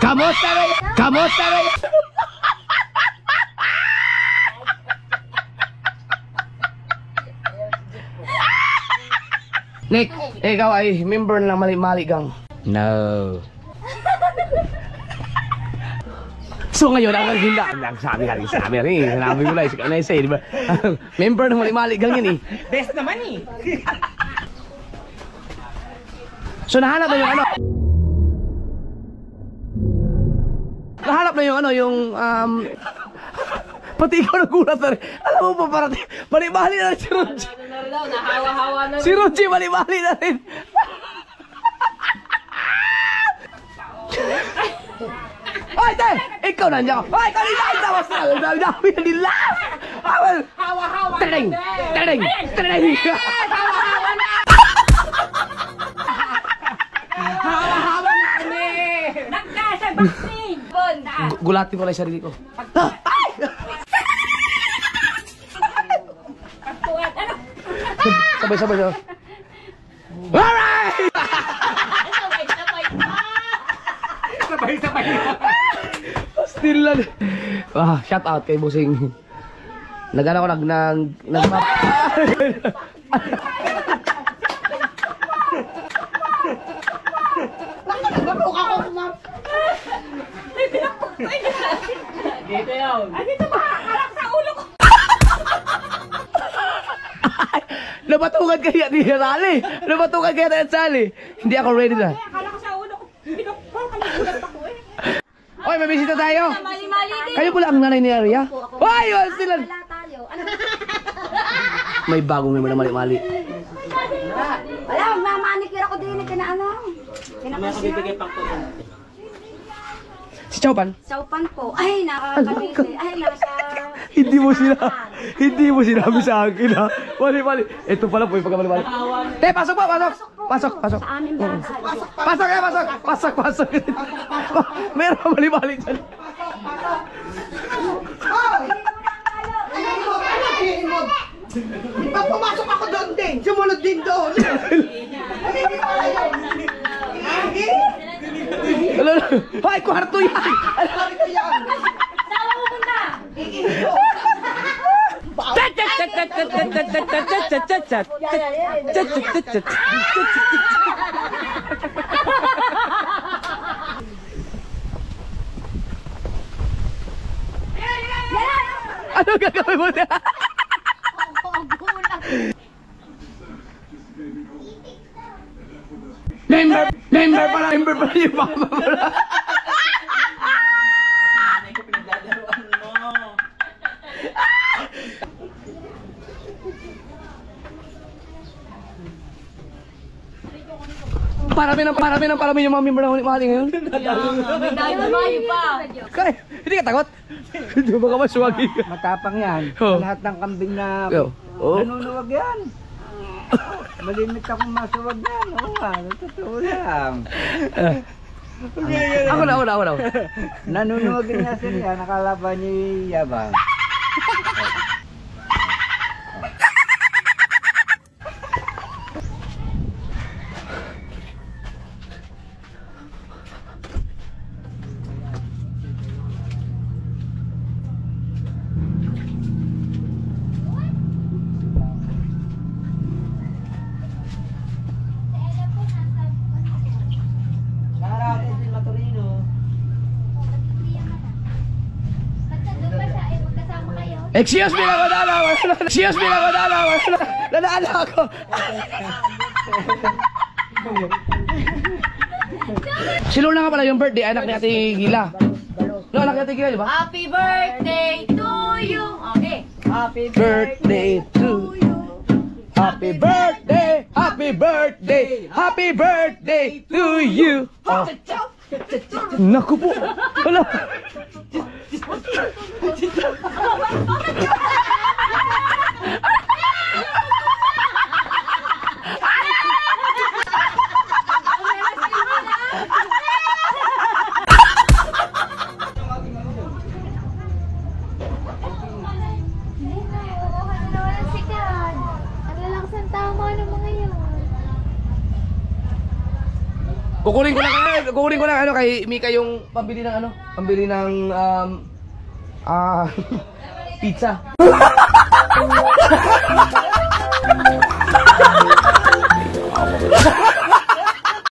Kamusta na yan? Kamusta na yan? Nick, ikaw ay member ng Mali-Mali Gang. No. So ngayon, ang hinda. Ang sabi rin. Sinabi ko lang, di ba? Member ng Mali-Mali Gang yan eh. Best naman eh. So nahanap na yung ano? Nahanap na yung ano, yung pati ikaw nagulat na rin. Alam mo pa parang mali-mali na rin si Ronji. Nahawa-hawa na rin. Si Ronji mali-mali na rin. Ay, te! Ikaw nandiyan ka. Ay, kanina ay tawas na. Dami na nila. Hawa-hawa na Tadeng! Tadeng! Tadeng! Hawa-hawa na. Hawa-hawa na kami. Nagkasa boxing. Gulatin ko lang yung sarili ko. Sabay-sabay siya. Alright! Sabay-sabay. Still lang. Shout out kay Busing. Nag-ano ko, nag-map. Dito yun. Ay, dito makakalak sa ulo ko. Nabatungan kaya ni Rally. Nabatungan kaya ni Sally. Hindi ako ready na. Akala ko sa ulo ko. Pinagpapaligulat ako eh. Oy, may bisita tayo. Mali-mali din. Kayo pala ang nanay ni Aria. Oy, sila. Wala tayo. Ano? May bagong member na Mali-Mali. Wala, magmamanicure ako din na ano. Kinakasya. Si Chowpan. Saupan po. Ay, nakakabili. Ay, nasa... Hindi mo sinabi sa akin ha. Mali-Mali. Ito pala po yung pagkamali-mali. Pasok po, pasok. Pasok. Sa amin ba? Pasok. Meron ka Mali-Mali dyan. Pag pumasok ako doon din, sumunod din doon. Hoy, kwarto yan! Saan mo punta? Ano gagawin mo na? Member pala yung mama mo na. Nanay ko pinagdadaruan mo. Parami yung mga member ng Mali ngayon. Dahil pa. Kaya, hindi ka takot? Hindi mo ka maswagi ka. Matapang yan. Oh. Lahat ng kambing na Oh. nanunuwag yan. Malimit akong masuwag yan. Oo nga, totoo lang. Ako na. Nanunuwag niya sila, nakalaban niya yabang. Excuse me lang ako, nadala ako. Si Luna nga pala yung birthday, anak ni Ate Gila. No, anak ni Ate Gila, di ba? Happy birthday to you. Okay. Happy birthday to you. Happy birthday to you. Oh. Naku po. Wala. Kukunin ko lang ano kay Mika yung pambili ng ano, pambili ng pizza.